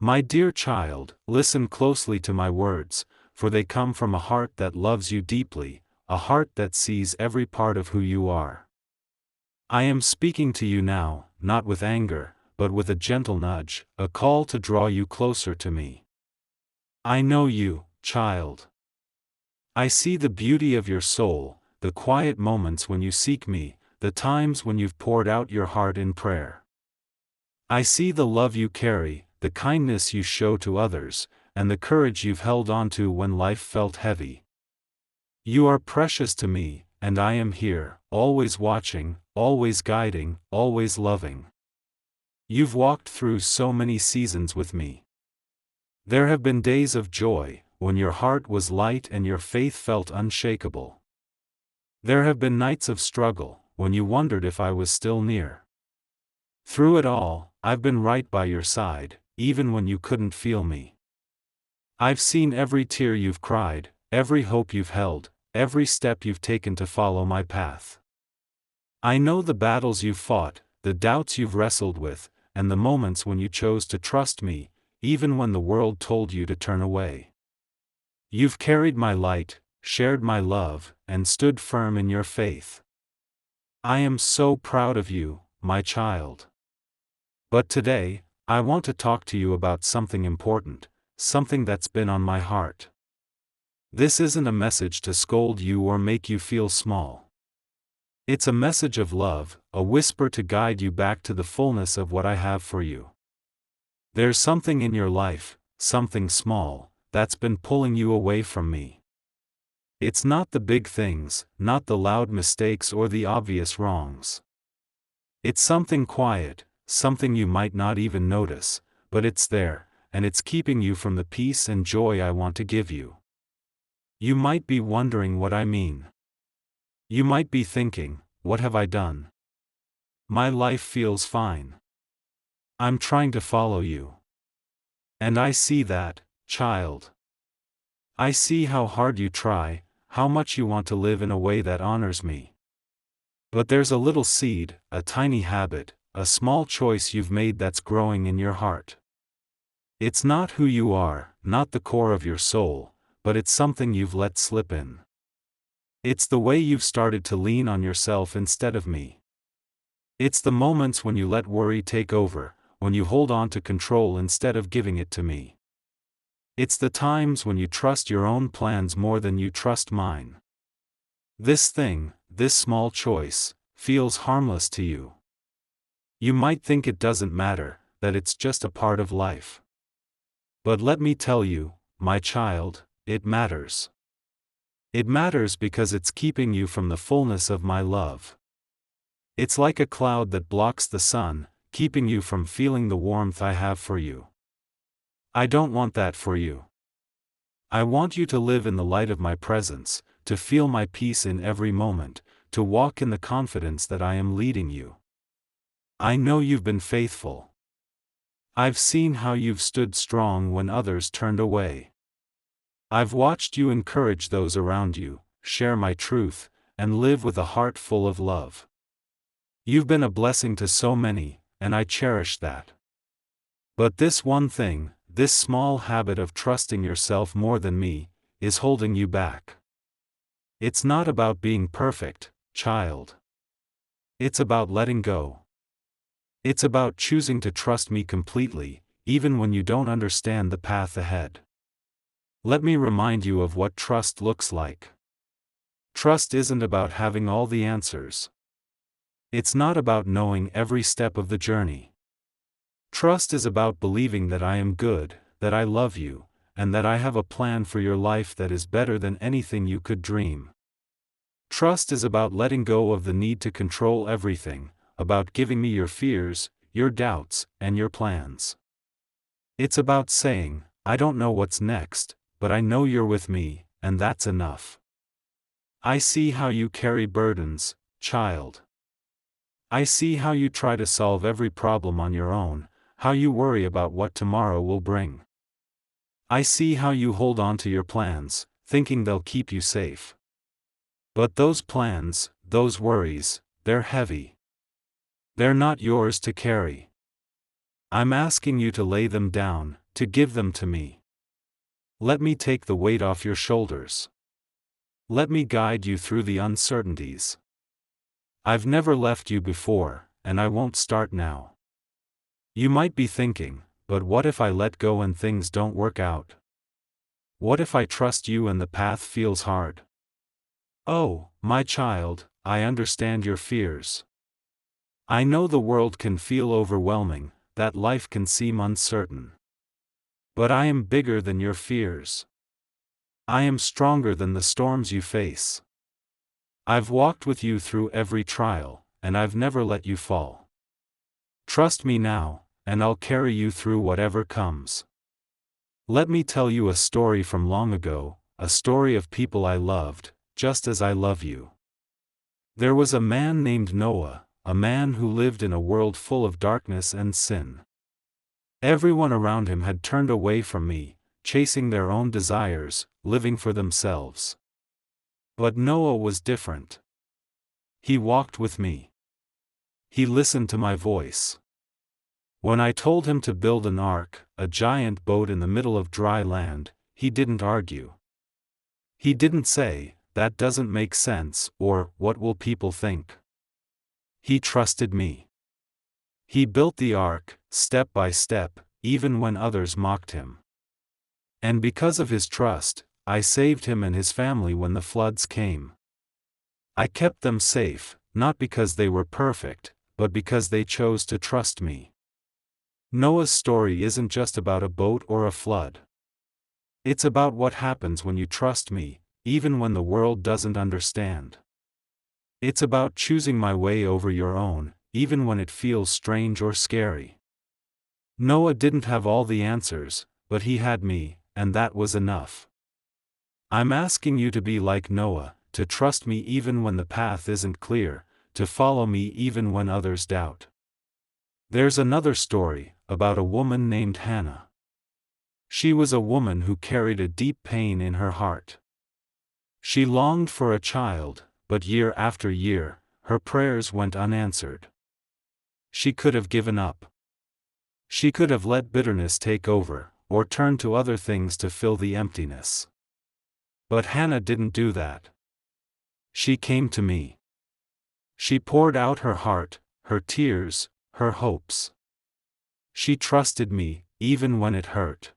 My dear child, listen closely to my words, for they come from a heart that loves you deeply, a heart that sees every part of who you are. I am speaking to you now, not with anger, but with a gentle nudge, a call to draw you closer to me. I know you, child. I see the beauty of your soul, the quiet moments when you seek me, the times when you've poured out your heart in prayer. I see the love you carry, the kindness you show to others, and the courage you've held onto when life felt heavy. You are precious to me, and I am here, always watching, always guiding, always loving. You've walked through so many seasons with me. There have been days of joy, when your heart was light and your faith felt unshakable. There have been nights of struggle, when you wondered if I was still near. Through it all, I've been right by your side, even when you couldn't feel me. I've seen every tear you've cried, every hope you've held, every step you've taken to follow my path. I know the battles you've fought, the doubts you've wrestled with, and the moments when you chose to trust me, even when the world told you to turn away. You've carried my light, shared my love, and stood firm in your faith. I am so proud of you, my child. But today, I want to talk to you about something important, something that's been on my heart. This isn't a message to scold you or make you feel small. It's a message of love, a whisper to guide you back to the fullness of what I have for you. There's something in your life, something small, that's been pulling you away from me. It's not the big things, not the loud mistakes or the obvious wrongs. It's something quiet, something you might not even notice, but it's there, and it's keeping you from the peace and joy I want to give you. You might be wondering what I mean. You might be thinking, what have I done? My life feels fine. I'm trying to follow you. And I see that, child. I see how hard you try, how much you want to live in a way that honors me. But there's a little seed, a tiny habit, a small choice you've made that's growing in your heart. It's not who you are, not the core of your soul, but it's something you've let slip in. It's the way you've started to lean on yourself instead of me. It's the moments when you let worry take over, when you hold on to control instead of giving it to me. It's the times when you trust your own plans more than you trust mine. This thing, this small choice, feels harmless to you. You might think it doesn't matter, that it's just a part of life. But let me tell you, my child, it matters. It matters because it's keeping you from the fullness of my love. It's like a cloud that blocks the sun, keeping you from feeling the warmth I have for you. I don't want that for you. I want you to live in the light of my presence, to feel my peace in every moment, to walk in the confidence that I am leading you. I know you've been faithful. I've seen how you've stood strong when others turned away. I've watched you encourage those around you, share my truth, and live with a heart full of love. You've been a blessing to so many, and I cherish that. But this one thing, this small habit of trusting yourself more than me, is holding you back. It's not about being perfect, child. It's about letting go. It's about choosing to trust me completely, even when you don't understand the path ahead. Let me remind you of what trust looks like. Trust isn't about having all the answers. It's not about knowing every step of the journey. Trust is about believing that I am good, that I love you, and that I have a plan for your life that is better than anything you could dream. Trust is about letting go of the need to control everything, about giving me your fears, your doubts, and your plans. It's about saying, I don't know what's next, but I know you're with me, and that's enough. I see how you carry burdens, child. I see how you try to solve every problem on your own, how you worry about what tomorrow will bring. I see how you hold on to your plans, thinking they'll keep you safe. But those plans, those worries, they're heavy. They're not yours to carry. I'm asking you to lay them down, to give them to me. Let me take the weight off your shoulders. Let me guide you through the uncertainties. I've never left you before, and I won't start now. You might be thinking, but what if I let go and things don't work out? What if I trust you and the path feels hard? Oh, my child, I understand your fears. I know the world can feel overwhelming, that life can seem uncertain. But I am bigger than your fears. I am stronger than the storms you face. I've walked with you through every trial, and I've never let you fall. Trust me now, and I'll carry you through whatever comes. Let me tell you a story from long ago, a story of people I loved, just as I love you. There was a man named Noah, a man who lived in a world full of darkness and sin. Everyone around him had turned away from me, chasing their own desires, living for themselves. But Noah was different. He walked with me. He listened to my voice. When I told him to build an ark, a giant boat in the middle of dry land, he didn't argue. He didn't say, "That doesn't make sense," or "What will people think?" He trusted me. He built the ark, step by step, even when others mocked him. And because of his trust, I saved him and his family when the floods came. I kept them safe, not because they were perfect, but because they chose to trust me. Noah's story isn't just about a boat or a flood. It's about what happens when you trust me, even when the world doesn't understand. It's about choosing my way over your own, even when it feels strange or scary. Noah didn't have all the answers, but he had me, and that was enough. I'm asking you to be like Noah, to trust me even when the path isn't clear, to follow me even when others doubt. There's another story, about a woman named Hannah. She was a woman who carried a deep pain in her heart. She longed for a child, but year after year, her prayers went unanswered. She could have given up. She could have let bitterness take over, or turned to other things to fill the emptiness. But Hannah didn't do that. She came to me. She poured out her heart, her tears, her hopes. She trusted me, even when it hurt.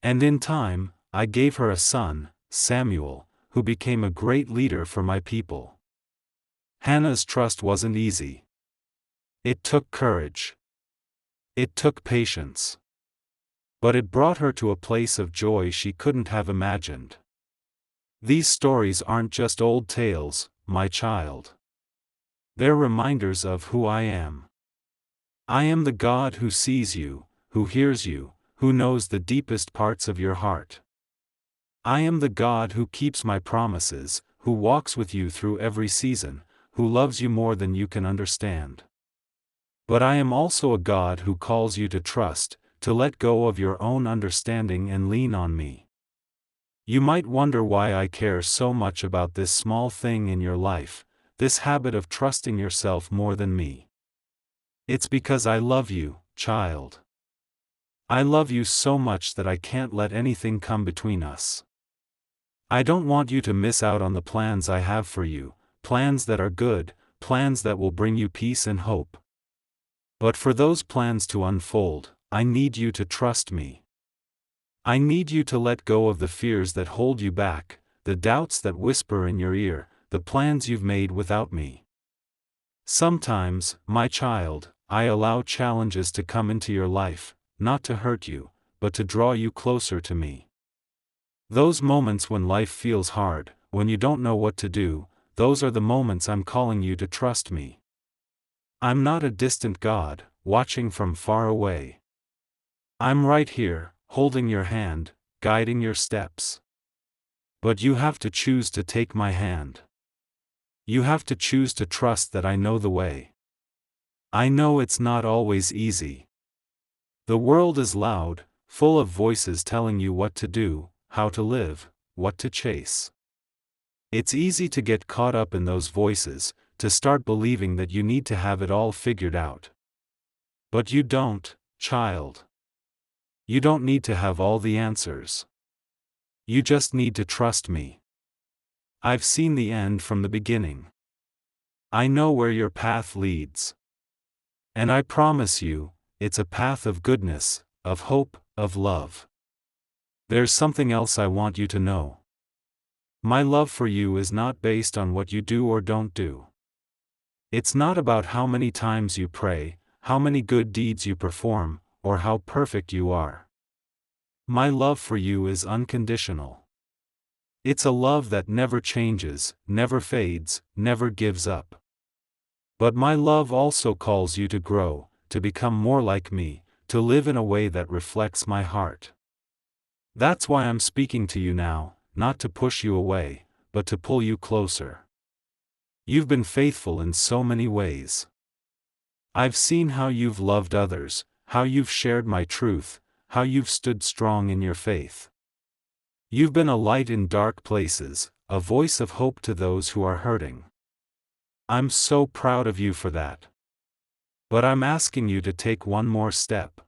And in time, I gave her a son, Samuel, who became a great leader for my people. Hannah's trust wasn't easy. It took courage. It took patience. But it brought her to a place of joy she couldn't have imagined. These stories aren't just old tales, my child. They're reminders of who I am. I am the God who sees you, who hears you, who knows the deepest parts of your heart. I am the God who keeps my promises, who walks with you through every season, who loves you more than you can understand. But I am also a God who calls you to trust, to let go of your own understanding and lean on me. You might wonder why I care so much about this small thing in your life, this habit of trusting yourself more than me. It's because I love you, child. I love you so much that I can't let anything come between us. I don't want you to miss out on the plans I have for you, plans that are good, plans that will bring you peace and hope. But for those plans to unfold, I need you to trust me. I need you to let go of the fears that hold you back, the doubts that whisper in your ear, the plans you've made without me. Sometimes, my child, I allow challenges to come into your life, not to hurt you, but to draw you closer to me. Those moments when life feels hard, when you don't know what to do, those are the moments I'm calling you to trust me. I'm not a distant God, watching from far away. I'm right here, holding your hand, guiding your steps. But you have to choose to take my hand. You have to choose to trust that I know the way. I know it's not always easy. The world is loud, full of voices telling you what to do, how to live, what to chase. It's easy to get caught up in those voices, to start believing that you need to have it all figured out. But you don't, child. You don't need to have all the answers. You just need to trust me. I've seen the end from the beginning. I know where your path leads. And I promise you, it's a path of goodness, of hope, of love. There's something else I want you to know. My love for you is not based on what you do or don't do. It's not about how many times you pray, how many good deeds you perform, or how perfect you are. My love for you is unconditional. It's a love that never changes, never fades, never gives up. But my love also calls you to grow, to become more like me, to live in a way that reflects my heart. That's why I'm speaking to you now, not to push you away, but to pull you closer. You've been faithful in so many ways. I've seen how you've loved others, how you've shared my truth, how you've stood strong in your faith. You've been a light in dark places, a voice of hope to those who are hurting. I'm so proud of you for that. But I'm asking you to take one more step.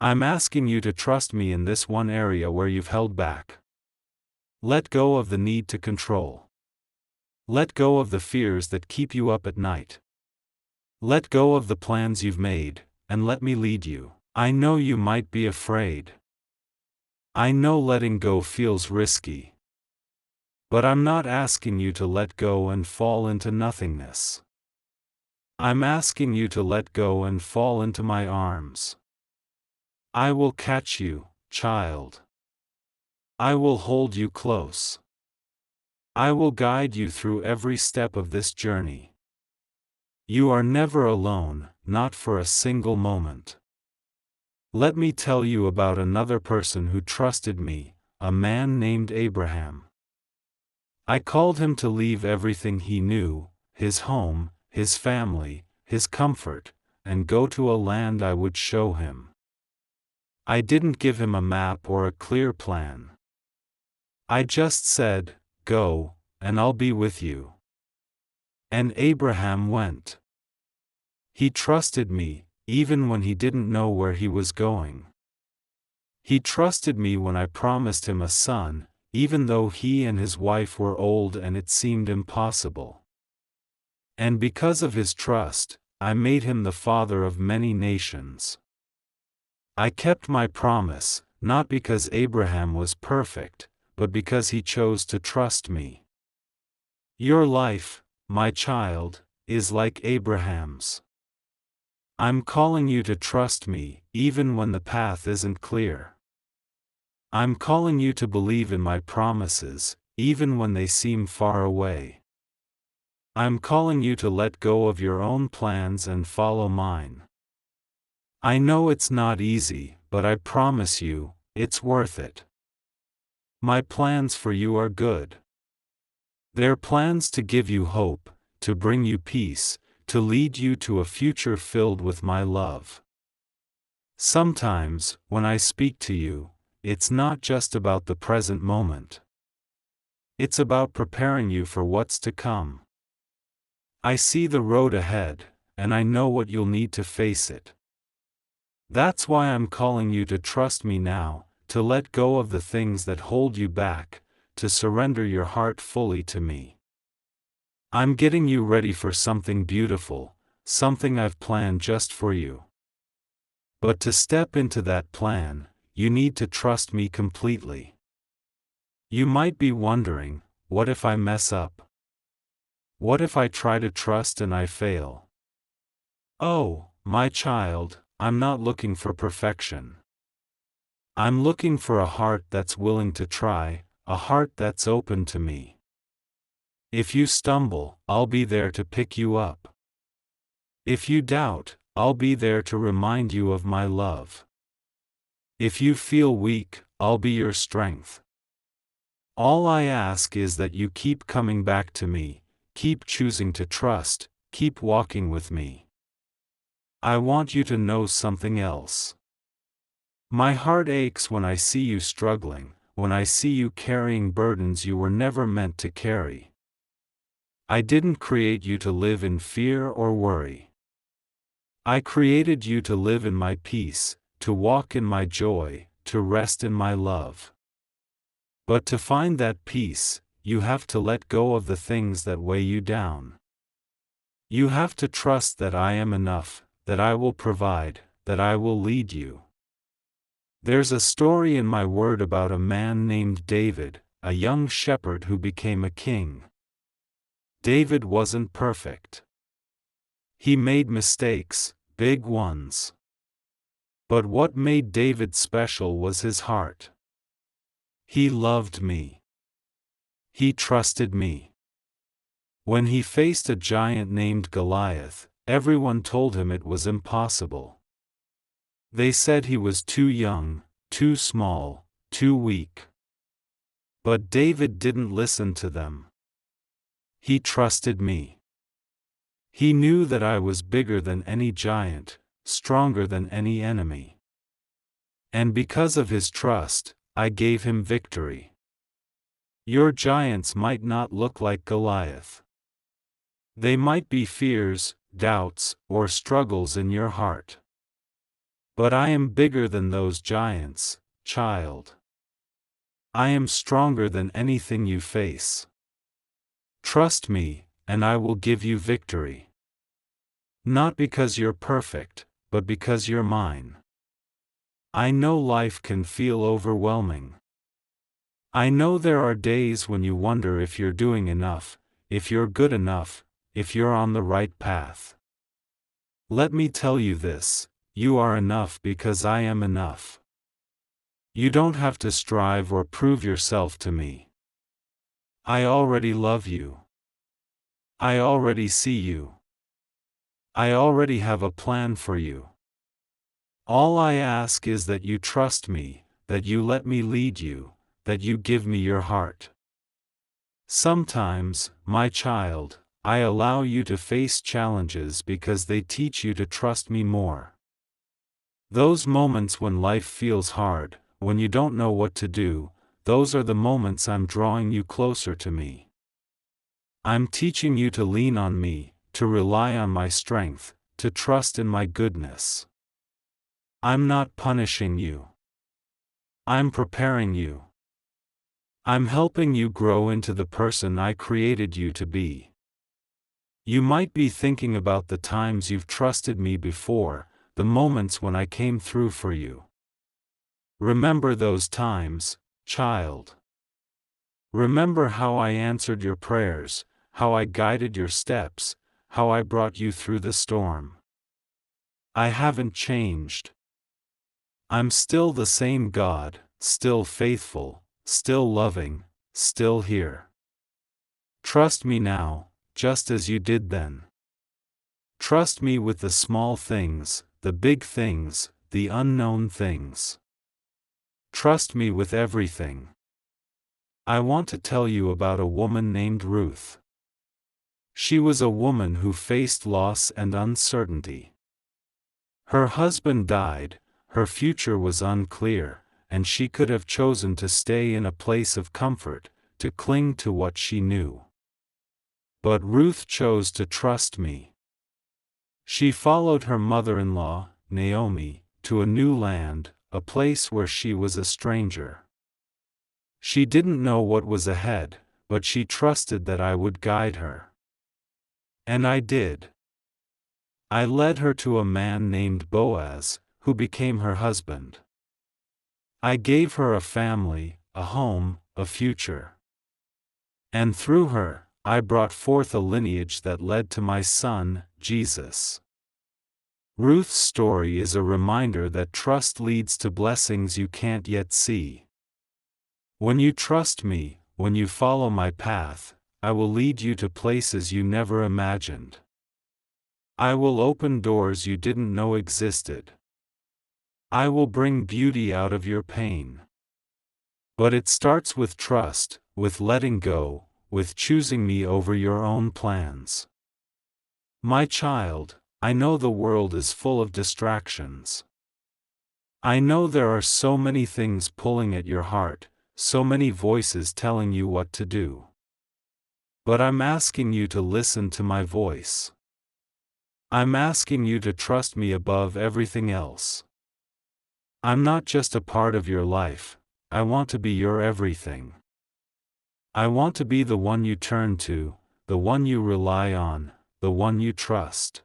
I'm asking you to trust me in this one area where you've held back. Let go of the need to control. Let go of the fears that keep you up at night. Let go of the plans you've made, and let me lead you. I know you might be afraid. I know letting go feels risky. But I'm not asking you to let go and fall into nothingness. I'm asking you to let go and fall into my arms. I will catch you, child. I will hold you close. I will guide you through every step of this journey. You are never alone, not for a single moment. Let me tell you about another person who trusted me, a man named Abraham. I called him to leave everything he knew, his home, his family, his comfort, and go to a land I would show him. I didn't give him a map or a clear plan. I just said, "Go, and I'll be with you." And Abraham went. He trusted me, even when he didn't know where he was going. He trusted me when I promised him a son, even though he and his wife were old and it seemed impossible. And because of his trust, I made him the father of many nations. I kept my promise, not because Abraham was perfect, but because he chose to trust me. Your life, my child, is like Abraham's. I'm calling you to trust me, even when the path isn't clear. I'm calling you to believe in my promises, even when they seem far away. I'm calling you to let go of your own plans and follow mine. I know it's not easy, but I promise you, it's worth it. My plans for you are good. They're plans to give you hope, to bring you peace, to lead you to a future filled with my love. Sometimes, when I speak to you, it's not just about the present moment. It's about preparing you for what's to come. I see the road ahead, and I know what you'll need to face it. That's why I'm calling you to trust me now, to let go of the things that hold you back, to surrender your heart fully to me. I'm getting you ready for something beautiful, something I've planned just for you. But to step into that plan, you need to trust me completely. You might be wondering, what if I mess up? What if I try to trust and I fail? Oh, my child, I'm not looking for perfection. I'm looking for a heart that's willing to try, a heart that's open to me. If you stumble, I'll be there to pick you up. If you doubt, I'll be there to remind you of my love. If you feel weak, I'll be your strength. All I ask is that you keep coming back to me, keep choosing to trust, keep walking with me. I want you to know something else. My heart aches when I see you struggling, when I see you carrying burdens you were never meant to carry. I didn't create you to live in fear or worry. I created you to live in my peace, to walk in my joy, to rest in my love. But to find that peace, you have to let go of the things that weigh you down. You have to trust that I am enough, that I will provide, that I will lead you. There's a story in my word about a man named David, a young shepherd who became a king. David wasn't perfect. He made mistakes, big ones. But what made David special was his heart. He loved me. He trusted me. When he faced a giant named Goliath, everyone told him it was impossible. They said he was too young, too small, too weak. But David didn't listen to them. He trusted me. He knew that I was bigger than any giant, stronger than any enemy. And because of his trust, I gave him victory. Your giants might not look like Goliath. They might be fears, doubts, or struggles in your heart. But I am bigger than those giants, child. I am stronger than anything you face. Trust me, and I will give you victory. Not because you're perfect, but because you're mine. I know life can feel overwhelming. I know there are days when you wonder if you're doing enough, if you're good enough, if you're on the right path. Let me tell you this, you are enough because I am enough. You don't have to strive or prove yourself to me. I already love you. I already see you. I already have a plan for you. All I ask is that you trust me, that you let me lead you, that you give me your heart. Sometimes, my child, I allow you to face challenges because they teach you to trust me more. Those moments when life feels hard, when you don't know what to do, those are the moments I'm drawing you closer to me. I'm teaching you to lean on me, to rely on my strength, to trust in my goodness. I'm not punishing you. I'm preparing you. I'm helping you grow into the person I created you to be. You might be thinking about the times you've trusted me before, the moments when I came through for you. Remember those times, child. Remember how I answered your prayers, how I guided your steps, how I brought you through the storm. I haven't changed. I'm still the same God, still faithful, still loving, still here. Trust me now, just as you did then. Trust me with the small things, the big things, the unknown things. Trust me with everything. I want to tell you about a woman named Ruth. She was a woman who faced loss and uncertainty. Her husband died, her future was unclear, and she could have chosen to stay in a place of comfort, to cling to what she knew. But Ruth chose to trust me. She followed her mother-in-law, Naomi, to a new land, a place where she was a stranger. She didn't know what was ahead, but she trusted that I would guide her. And I did. I led her to a man named Boaz, who became her husband. I gave her a family, a home, a future. And through her, I brought forth a lineage that led to my son, Jesus. Ruth's story is a reminder that trust leads to blessings you can't yet see. When you trust me, when you follow my path, I will lead you to places you never imagined. I will open doors you didn't know existed. I will bring beauty out of your pain. But it starts with trust, with letting go, with choosing me over your own plans. My child, I know the world is full of distractions. I know there are so many things pulling at your heart, so many voices telling you what to do. But I'm asking you to listen to my voice. I'm asking you to trust me above everything else. I'm not just a part of your life, I want to be your everything. I want to be the one you turn to, the one you rely on, the one you trust.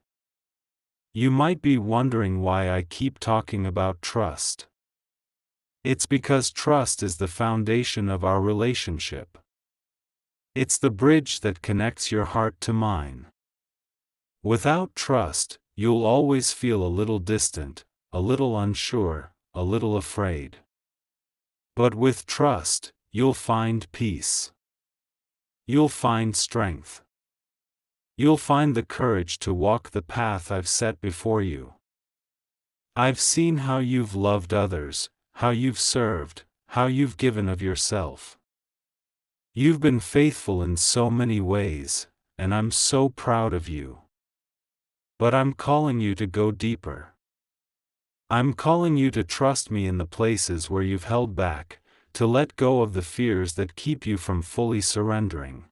You might be wondering why I keep talking about trust. It's because trust is the foundation of our relationship. It's the bridge that connects your heart to mine. Without trust, you'll always feel a little distant, a little unsure, a little afraid. But with trust, you'll find peace. You'll find strength. You'll find the courage to walk the path I've set before you. I've seen how you've loved others, how you've served, how you've given of yourself. You've been faithful in so many ways, and I'm so proud of you. But I'm calling you to go deeper. I'm calling you to trust me in the places where you've held back, to let go of the fears that keep you from fully surrendering.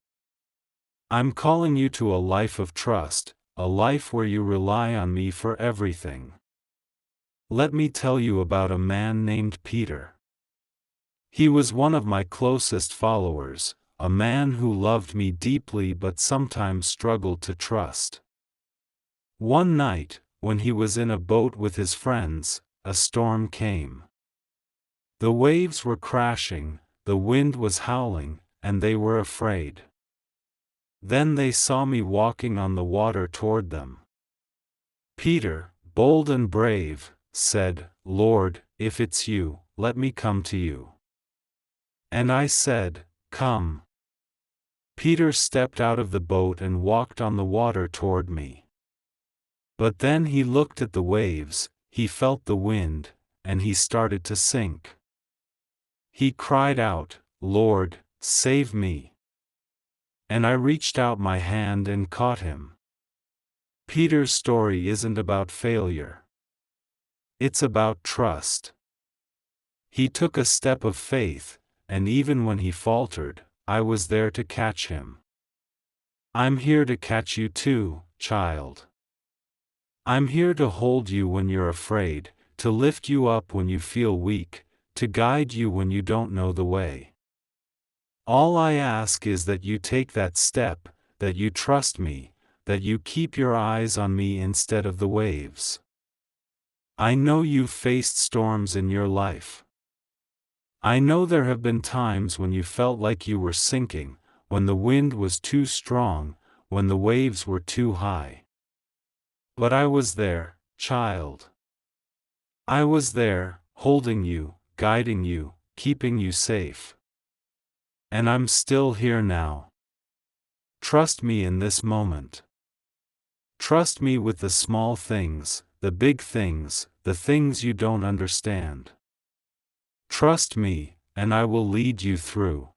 I'm calling you to a life of trust, a life where you rely on me for everything. Let me tell you about a man named Peter. He was one of my closest followers, a man who loved me deeply but sometimes struggled to trust. One night, when he was in a boat with his friends, a storm came. The waves were crashing, the wind was howling, and they were afraid. Then they saw me walking on the water toward them. Peter, bold and brave, said, "Lord, if it's you, let me come to you." And I said, "Come." Peter stepped out of the boat and walked on the water toward me. But then he looked at the waves, he felt the wind, and he started to sink. He cried out, "Lord, save me." And I reached out my hand and caught him. Peter's story isn't about failure. It's about trust. He took a step of faith, and even when he faltered, I was there to catch him. I'm here to catch you too, child. I'm here to hold you when you're afraid, to lift you up when you feel weak, to guide you when you don't know the way. All I ask is that you take that step, that you trust me, that you keep your eyes on me instead of the waves. I know you've faced storms in your life. I know there have been times when you felt like you were sinking, when the wind was too strong, when the waves were too high. But I was there, child. I was there, holding you, guiding you, keeping you safe. And I'm still here now. Trust me in this moment. Trust me with the small things, the big things, the things you don't understand. Trust me, and I will lead you through.